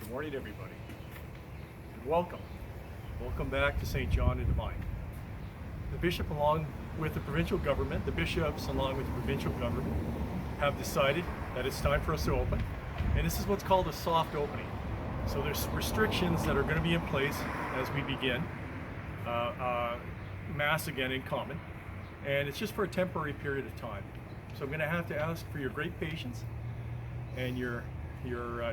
Good morning, everybody, and welcome. Welcome back to St. John the Divine. The bishop, along with the provincial government, the bishops, along with the provincial government, have decided that it's time for us to open, and this is what's called a soft opening. So there's restrictions that are going to be in place as we begin Mass again in common, and it's just for a temporary period of time. So I'm going to have to ask for your great patience and your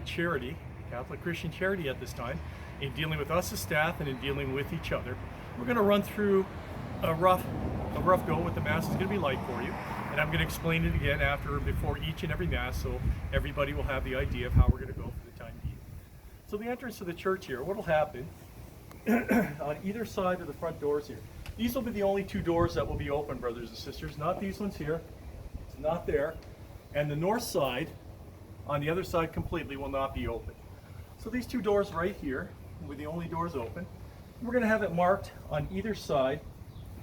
charity, Catholic Christian charity at this time, in dealing with us as staff and in dealing with each other. We're going to run through a rough go what the Mass is going to be like for you, and I'm going to explain it again before each and every Mass, so everybody will have the idea of how we're going to go for the time being. So the entrance to the church here, what will happen on either side of the front doors here, these will be the only two doors that will be open, brothers and sisters, not these ones here, not there, and the north side on the other side completely will not be open. So these two doors right here will be the only doors open. We're going to have it marked on either side,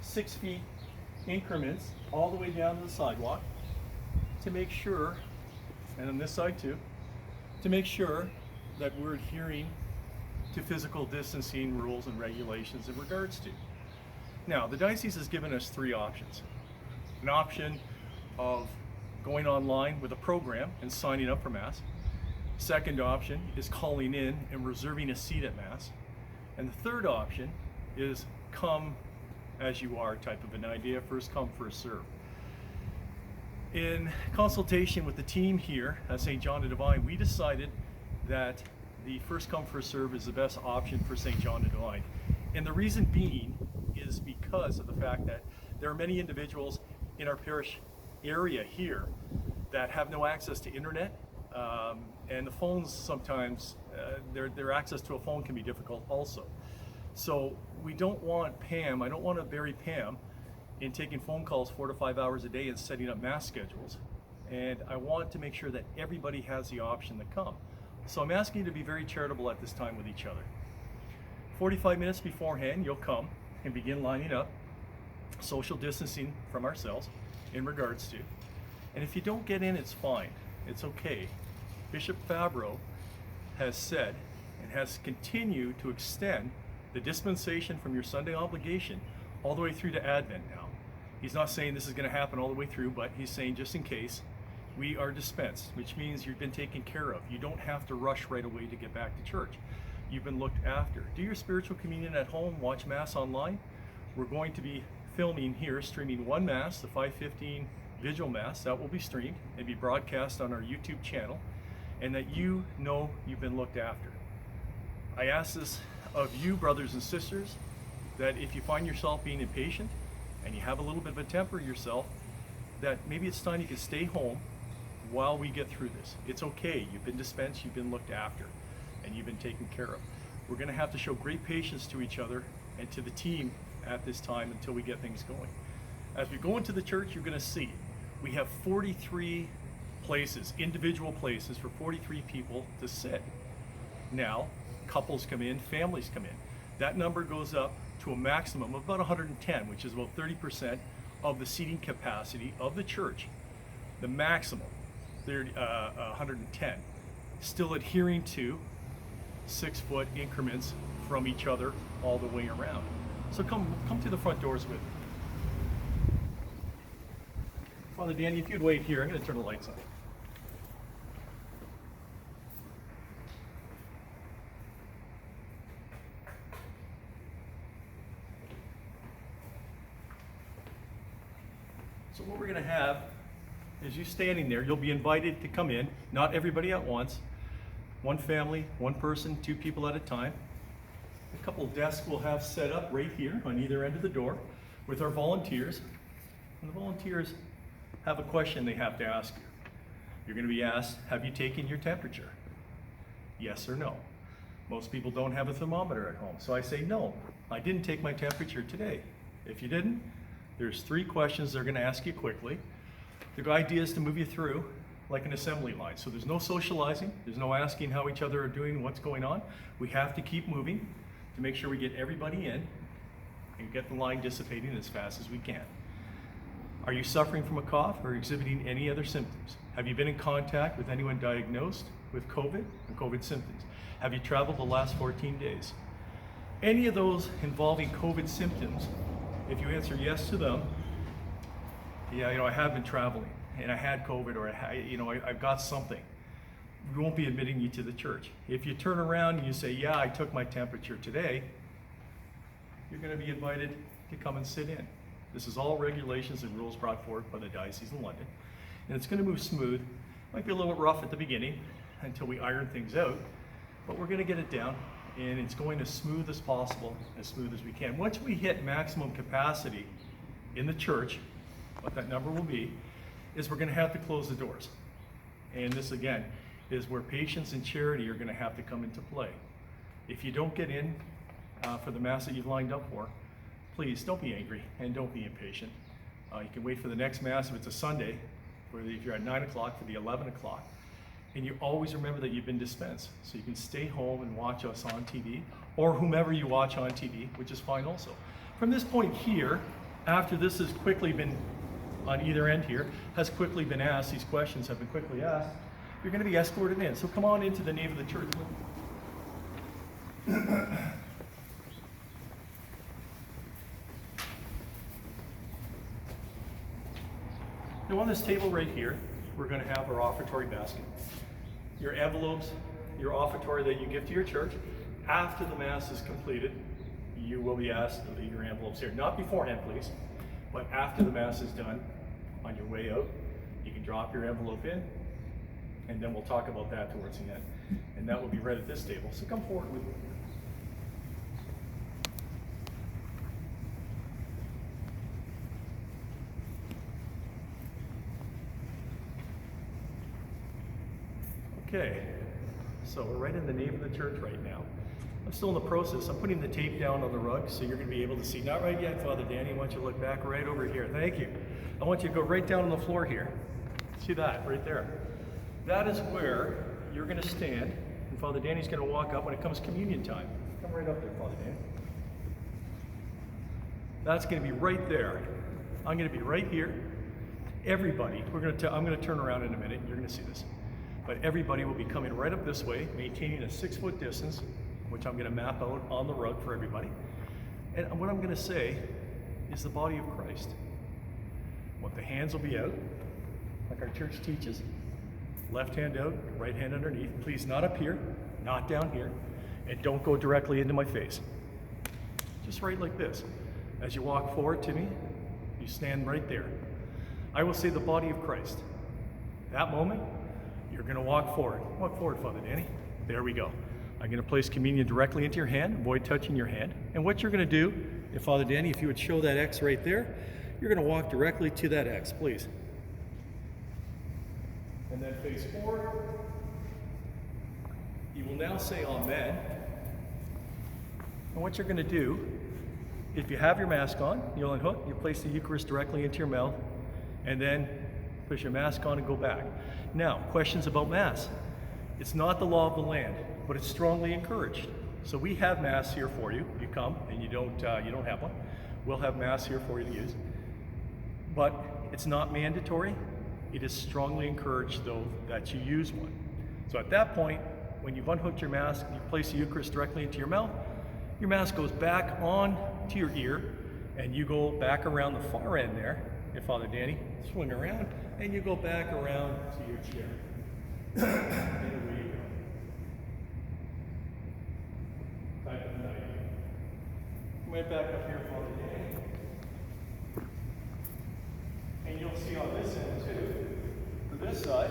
6 feet increments all the way down to the sidewalk to make sure, and on this side too, to make sure that we're adhering to physical distancing rules and regulations in regards to. Now, the diocese has given us 3 options. An option of going online with a program and signing up for Mass. Second option is calling in and reserving a seat at Mass. And the third option is come as you are type of an idea, first come, first serve. In consultation with the team here at St. John the Divine, we decided that the first come, first serve is the best option for St. John the Divine. And the reason being is because of the fact that there are many individuals in our parish area here that have no access to internet, and the phones sometimes, their access to a phone can be difficult also. So we don't want Pam, I don't want to bury Pam in taking phone calls 4 to 5 hours a day and setting up Mass schedules, and I want to make sure that everybody has the option to come. So I'm asking you to be very charitable at this time with each other. 45 minutes beforehand, you'll come and begin lining up, social distancing from ourselves in regards to. And if you don't get in, it's fine. It's okay. Bishop Fabro has said and has continued to extend the dispensation from your Sunday obligation all the way through to Advent now. He's not saying this is going to happen all the way through, but he's saying just in case, we are dispensed, which means you've been taken care of. You don't have to rush right away to get back to church. You've been looked after. Do your spiritual communion at home, watch Mass online. We're going to be filming here, streaming one Mass, the 5:15 Vigil Mass, that will be streamed and be broadcast on our YouTube channel, and that you know you've been looked after. I ask this of you, brothers and sisters, that if you find yourself being impatient and you have a little bit of a temper yourself, that maybe it's time you can stay home while we get through this. It's okay, you've been dispensed, you've been looked after, and you've been taken care of. We're going to have to show great patience to each other and to the team at this time until we get things going. As we go into the church, you're going to see we have 43 places, individual places for 43 people to sit. Now, couples come in, families come in. That number goes up to a maximum of about 110, which is about 30% of the seating capacity of the church. The maximum, 110. Still adhering to 6-foot increments from each other all the way around. So come to the front doors with me. Father Danny, if you'd wait here, I'm going to turn the lights on. So what we're going to have is you standing there. You'll be invited to come in, not everybody at once. One family, one person, 2 people at a time. A couple of desks we'll have set up right here on either end of the door with our volunteers. And the volunteers have a question they have to ask you. You're going to be asked, have you taken your temperature? Yes or no. Most people don't have a thermometer at home, so I say no, I didn't take my temperature today. If you didn't, there's 3 questions they're going to ask you quickly. The idea is to move you through like an assembly line. So there's no socializing, there's no asking how each other are doing, what's going on. We have to keep moving to make sure we get everybody in and get the line dissipating as fast as we can. Are you suffering from a cough or exhibiting any other symptoms? Have you been in contact with anyone diagnosed with COVID and COVID symptoms? Have you traveled the last 14 days? Any of those involving COVID symptoms, if you answer yes to them, yeah, I have been traveling and I had COVID, or I've got something, we won't be admitting you to the church. If you turn around and you say, yeah, I took my temperature today, you're going to be invited to come and sit in. This is all regulations and rules brought forth by the Diocese of London. And it's going to move smooth. Might be a little bit rough at the beginning until we iron things out, but we're going to get it down, and it's going as smooth as possible, as smooth as we can. Once we hit maximum capacity in the church, what that number will be, is we're going to have to close the doors. And this, again, is where patience and charity are going to have to come into play. If you don't get in for the Mass that you've lined up for, please don't be angry and don't be impatient. You can wait for the next Mass if it's a Sunday, or if you're at 9 o'clock for the 11 o'clock. And you always remember that you've been dispensed. So you can stay home and watch us on TV, or whomever you watch on TV, which is fine also. From this point here, after this has quickly been, on either end here, has quickly been asked, these questions have been quickly asked, you're going to be escorted in. So come on into the nave of the church. Now on this table right here, we're going to have our offertory basket. Your envelopes, your offertory that you give to your church. After the Mass is completed, you will be asked to leave your envelopes here. Not beforehand, please, but after the Mass is done, on your way out, you can drop your envelope in, and then we'll talk about that towards the end. And that will be read at this table. So come forward with me. Okay, so we're right in the nave of the church right now. I'm still in the process. I'm putting the tape down on the rug so you're going to be able to see. Not right yet, Father Danny. I want you to look back right over here. Thank you. I want you to go right down on the floor here. See that right there? That is where you're going to stand, and Father Danny's going to walk up when it comes communion time. Come right up there, Father Danny. That's going to be right there. I'm going to be right here. Everybody, I'm going to turn around in a minute. You're going to see this. But everybody will be coming right up this way, maintaining a 6-foot distance, which I'm going to map out on the rug for everybody. And what I'm going to say is the body of Christ. What the hands will be out, like our church teaches. Left hand out, right hand underneath. Please not up here, not down here. And don't go directly into my face. Just right like this. As you walk forward to me, you stand right there. I will say the body of Christ. That moment, you're going to walk forward. Walk forward, Father Danny. There we go. I'm going to place communion directly into your hand, avoid touching your hand. And what you're going to do, if Father Danny, if you would show that X right there, you're going to walk directly to that X, please. And then face forward. You will now say Amen. And what you're going to do, if you have your mask on, you'll unhook, you place the Eucharist directly into your mouth, and then put your mask on and go back. Now, questions about Mass. It's not the law of the land, but it's strongly encouraged. So we have Mass here for you. You come and you don't have one. We'll have Mass here for you to use. But it's not mandatory. It is strongly encouraged, though, that you use one. So at that point, when you've unhooked your mask, you place the Eucharist directly into your mouth, your mask goes back on to your ear, and you go back around the far end there, and Father Danny, swing around, and you go back around to your chair. And away you go. Type of night. Right back up here, Father Danny. And you'll see on this end too, for this side,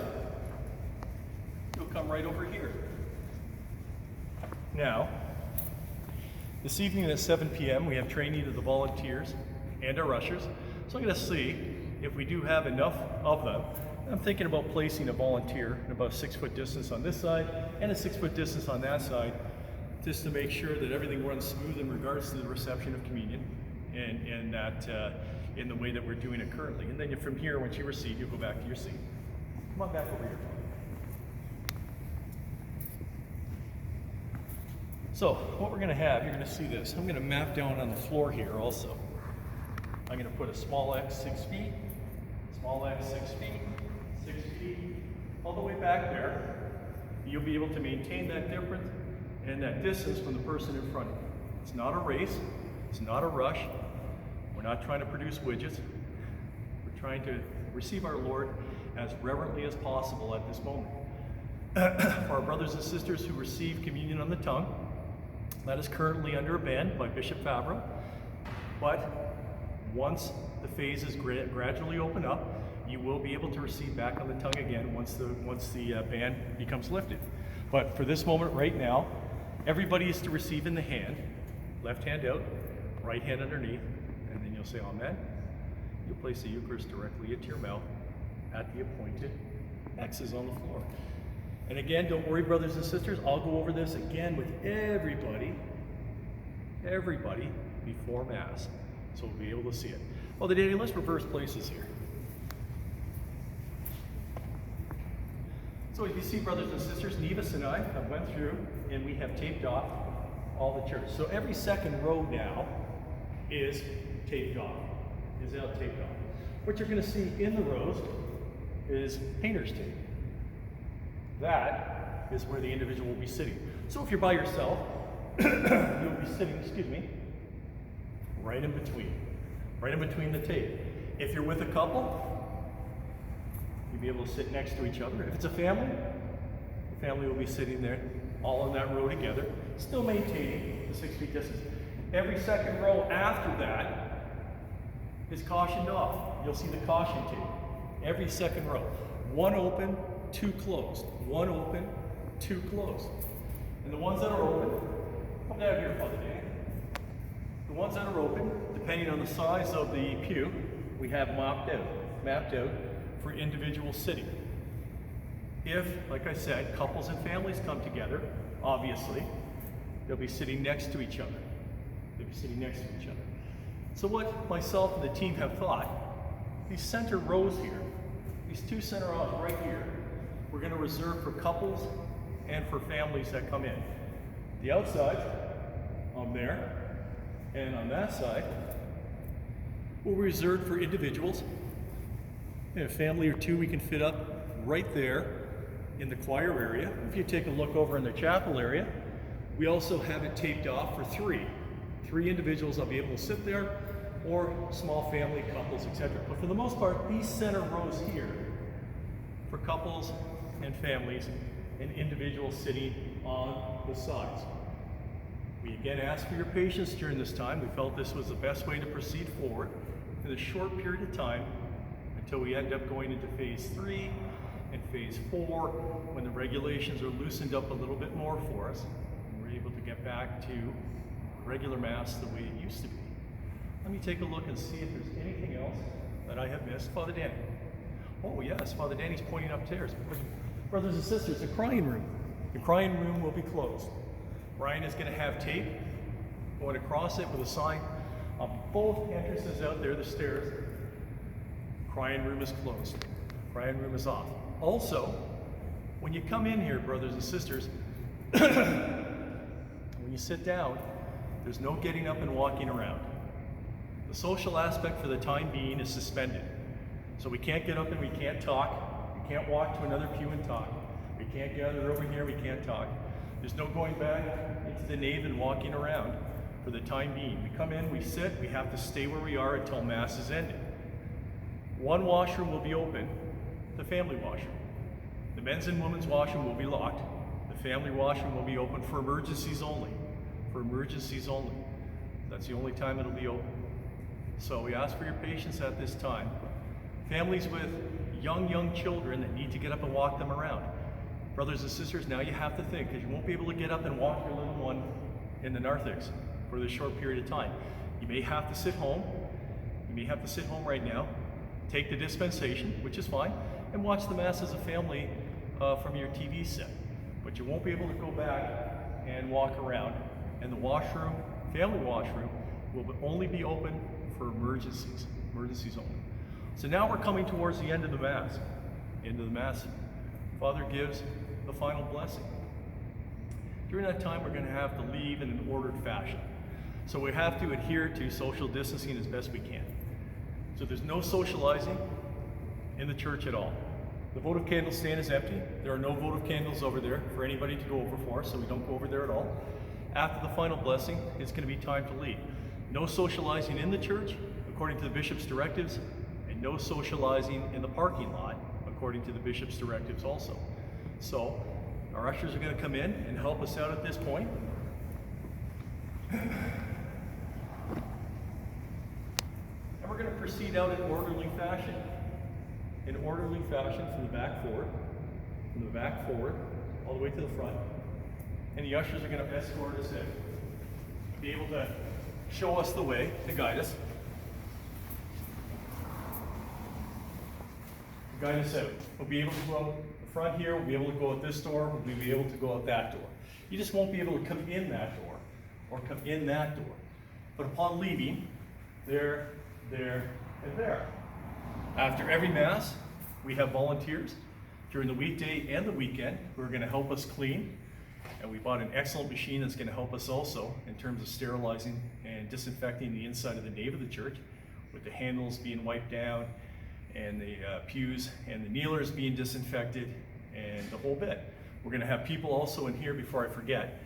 you'll come right over here. Now, this evening at 7 p.m. we have training of the volunteers and our ushers. So I'm going to see if we do have enough of them. I'm thinking about placing a volunteer in about a 6-foot distance on this side and a 6-foot distance on that side, just to make sure that everything runs smooth in regards to the reception of communion and that in the way that we're doing it currently. And then from here, once you receive, you'll go back to your seat. Come on back over here. So what we're going to have, you're going to see this. I'm going to map down on the floor here also. I'm going to put a small X 6 feet, small X 6 feet, 6 feet, all the way back there. You'll be able to maintain that difference and that distance from the person in front of you. It's not a race. It's not a rush. We're not trying to produce widgets. We're trying to receive our Lord as reverently as possible at this moment. For our brothers and sisters who receive communion on the tongue, that is currently under a ban by Bishop Favreau. But once the phases gradually open up, you will be able to receive back on the tongue again once the ban becomes lifted. But for this moment right now, everybody is to receive in the hand, left hand out, right hand underneath, and then you'll say Amen. You'll place the Eucharist directly into your mouth at the appointed X's on the floor. And again, don't worry, brothers and sisters, I'll go over this again with everybody before Mass, so we'll be able to see it. Well, Danny, let's reverse places here. So as you see, brothers and sisters, Nevis and I have went through and we have taped off all the church. So every second row now is taped off, is out taped off. What you're going to see in the rows is painter's tape. That is where the individual will be sitting. So if you're by yourself, you'll be sitting, right in between the tape. If you're with a couple, you'll be able to sit next to each other. If it's a family, the family will be sitting there, all in that row together, still maintaining the 6 feet distance. Every second row after that is cautioned off. You'll see the caution tape. Every second row. One open, two closed. One open, two closed. And the ones that are open, come down here, Father Danny. The ones that are open, depending on the size of the pew, we have mapped out for individual sitting. If, like I said, couples and families come together, obviously, they'll be sitting next to each other. So what myself and the team have thought, these center rows here, these two center rows right here, we're going to reserve for couples and for families that come in. The outside, on there, and on that side, will be reserved for individuals. In a family or two, we can fit up right there in the choir area. If you take a look over in the chapel area, we also have it taped off for three individuals that'll be able to sit there, or small family, couples, etc. But for the most part, these center rows here for couples and families and individuals sitting on the sides. We again ask for your patience during this time. We felt this was the best way to proceed forward in a short period of time until we end up going into phase 3 and phase 4, when the regulations are loosened up a little bit more for us and we're able to get back to regular Mass the way it used to be. Let me take a look and see if there's anything else that I have missed. Father Danny. Oh yes, Father Danny's pointing upstairs. Brothers and sisters, the crying room. The crying room will be closed. Brian is going to have tape going across it with a sign on both entrances out there, the stairs. Crying room is closed. Crying room is off. Also, when you come in here, brothers and sisters, when you sit down, there's no getting up and walking around. The social aspect for the time being is suspended. So we can't get up and we can't talk. We can't walk to another pew and talk. We can't gather over here, we can't talk. There's no going back into the nave and walking around for the time being. We come in, we sit, we have to stay where we are until Mass is ended. One washroom will be open, the family washroom. The men's and women's washroom will be locked. The family washroom will be open for emergencies only. For emergencies only. That's the only time it'll be open. So we ask for your patience at this time. Families with young children that need to get up and walk them around. Brothers and sisters, now you have to think, because you won't be able to get up and walk your little one in the narthex for this short period of time. You may have to sit home. You may have to sit home right now, take the dispensation, which is fine, and watch the Mass as a family from your TV set. But you won't be able to go back and walk around. And the washroom, family washroom, will only be open for emergencies only. So now we're coming towards the end of the Mass. Father gives the final blessing. During that time, we're going to have to leave in an ordered fashion. So we have to adhere to social distancing as best we can. So there's no socializing in the church at all. The votive candle stand is empty. There are no votive candles over there for anybody to go over for, so we don't go over there at all. After the final blessing, it's going to be time to leave. No socializing in the church, according to the bishop's directives, and no socializing in the parking lot, according to the bishop's directives also. So, our ushers are going to come in and help us out at this point. And we're going to proceed out in orderly fashion. In orderly fashion from the back forward, all the way to the front. And the ushers are going to escort us in. Be able to show us the way, to guide us. Guide us out. We'll be able to go out the front here, we'll be able to go out this door, we'll be able to go out that door. You just won't be able to come in that door, or come in that door. But upon leaving, there, and there. After every Mass, we have volunteers during the weekday and the weekend who are going to help us clean. And we bought an excellent machine that's going to help us also in terms of sterilizing and disinfecting the inside of the nave of the church, with the handles being wiped down and the pews and the kneelers being disinfected and the whole bit. We're going to have people also in here, before I forget,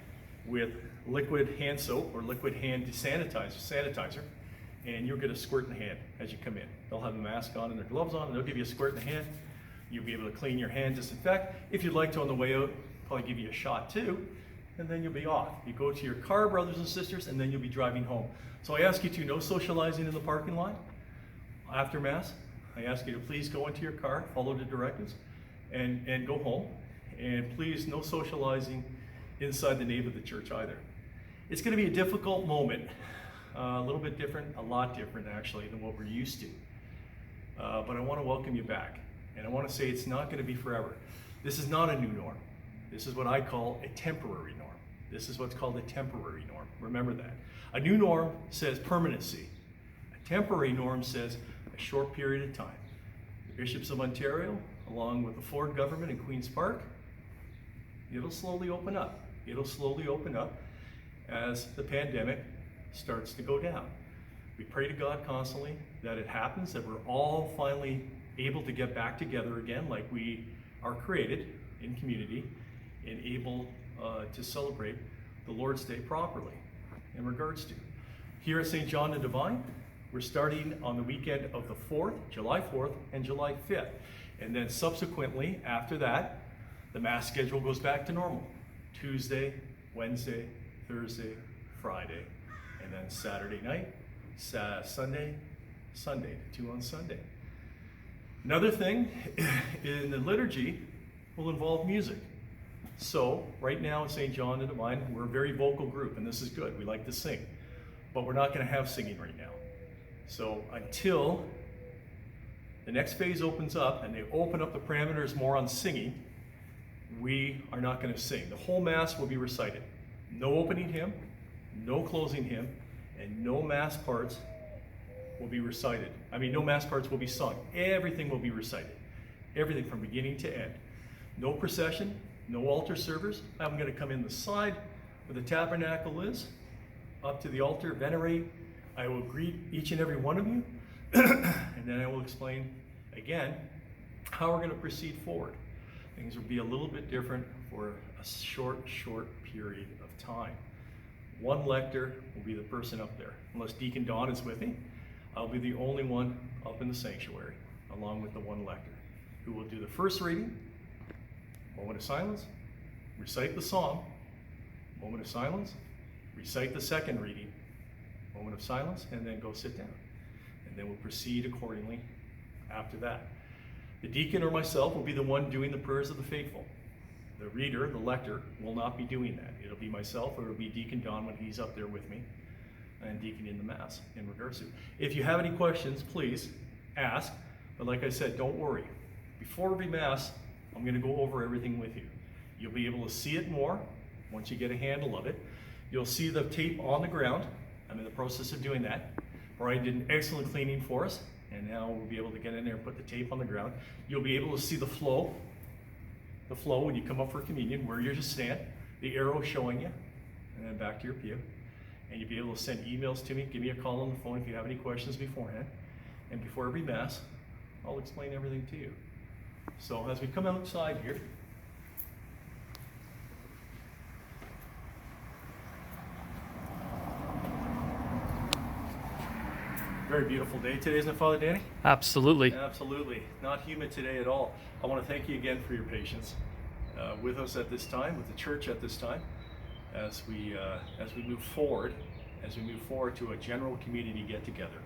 with liquid hand soap or liquid hand sanitizer, and you'll get a squirt in the hand as you come in. They'll have a mask on and their gloves on, and they'll give you a squirt in the hand. You'll be able to clean your hand, disinfect. If you'd like to on the way out, probably give you a shot too, and then you'll be off. You go to your car, brothers and sisters, and then you'll be driving home. So I ask you to no socializing in the parking lot after Mass. I ask you to please go into your car, follow the directives, and go home. And please, no socializing inside the nave of the church either. It's going to be a difficult moment, a little bit different, a lot different actually than what we're used to. But I want to welcome you back. And I want to say it's not going to be forever. This is not a new norm. This is what I call a temporary norm. This is what's called a temporary norm. Remember that. A new norm says permanency. A temporary norm says a short period of time. The bishops of Ontario, along with the Ford government in Queen's Park, it'll slowly open up. It'll slowly open up as the pandemic starts to go down. We pray to God constantly that it happens, that we're all finally able to get back together again like we are created in community and able to celebrate the Lord's Day properly in regards to. Here at St. John the Divine, we're starting on the weekend of the 4th, July 4th and July 5th. And then subsequently, after that, the Mass schedule goes back to normal. Tuesday, Wednesday, Thursday, Friday, and then Saturday night, Sunday, 2 on Sunday. Another thing in the liturgy will involve music. So right now in St. John the Divine, we're a very vocal group, and this is good. We like to sing, but we're not going to have singing right now. So until the next phase opens up and they open up the parameters more on singing, we are not going to sing. The whole Mass will be recited. No opening hymn, no closing hymn, and no Mass parts will be recited. No Mass parts will be sung. Everything will be recited. Everything from beginning to end. No procession, no altar servers. I'm going to come in the side where the tabernacle is, up to the altar, venerate. I will greet each and every one of you, and then I will explain again how we're going to proceed forward. Things will be a little bit different for a short period of time. One lector will be the person up there. Unless Deacon Don is with me, I'll be the only one up in the sanctuary, along with the one lector, who will do the first reading, moment of silence, recite the psalm, moment of silence, recite the second reading, moment of silence, and then go sit down. And then we'll proceed accordingly after that. The deacon or myself will be the one doing the prayers of the faithful. The reader, the lector, will not be doing that. It'll be myself, or it'll be Deacon Don when he's up there with me, and Deacon in the Mass in regards to. If you have any questions, please ask. But like I said, don't worry. Before every Mass, I'm going to go over everything with you. You'll be able to see it more once you get a handle of it. You'll see the tape on the ground. I'm in the process of doing that. Brian did an excellent cleaning for us, and now we'll be able to get in there and put the tape on the ground. You'll be able to see the flow when you come up for communion, where you just stand, the arrow showing you, and then back to your pew. And you'll be able to send emails to me, give me a call on the phone if you have any questions beforehand. And before every Mass, I'll explain everything to you. So as we come outside here, very beautiful day today, isn't it, Father Danny? Absolutely. Absolutely. Not humid today at all. I want to thank you again for your patience with us at this time, with the church at this time, as we move forward to a general community get-together,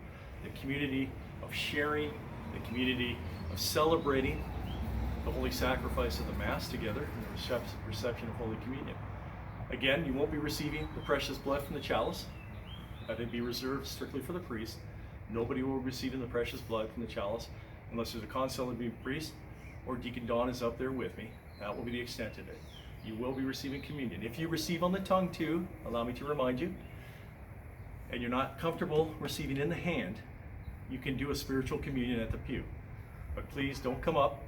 the community of sharing, the community of celebrating the holy sacrifice of the Mass together, and the reception of Holy Communion. Again, you won't be receiving the precious blood from the chalice. That would be reserved strictly for the priest. Nobody will be receiving the precious blood from the chalice unless there's a conciliatory priest or Deacon Don is up there with me. That will be the extent of it. You will be receiving communion. If you receive on the tongue too, allow me to remind you, and you're not comfortable receiving in the hand, you can do a spiritual communion at the pew. But please don't come up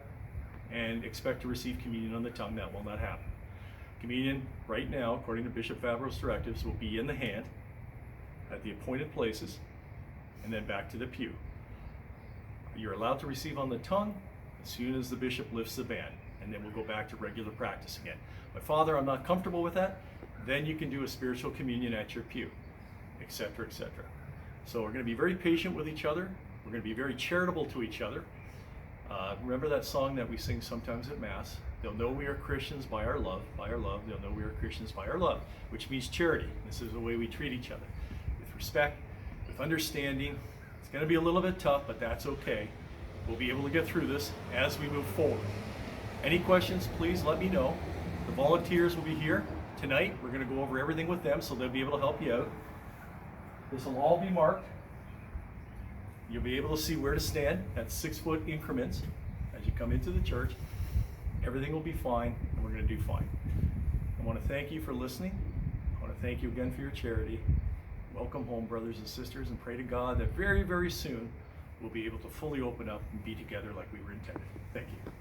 and expect to receive communion on the tongue. That will not happen. Communion right now, according to Bishop Fabro's directives, will be in the hand at the appointed places and then back to the pew. You're allowed to receive on the tongue as soon as the bishop lifts the ban, and then we'll go back to regular practice again. But Father, I'm not comfortable with that. Then you can do a spiritual communion at your pew, etc., etc. So we're going to be very patient with each other. We're going to be very charitable to each other. Remember that song that we sing sometimes at Mass? They'll know we are Christians by our love. By our love, they'll know we are Christians by our love, which means charity. This is the way we treat each other, with respect, with understanding. It's going to be a little bit tough, but that's okay. We'll be able to get through this as we move forward. Any questions, please let me know. The volunteers will be here tonight. We're going to go over everything with them, so they'll be able to help you out. This will all be marked. You'll be able to see where to stand at 6-foot increments as you come into the church. Everything will be fine, and we're going to do fine. I want to thank you for listening. I want to thank you again for your charity. Welcome home, brothers and sisters, and pray to God that very, very soon we'll be able to fully open up and be together like we were intended. Thank you.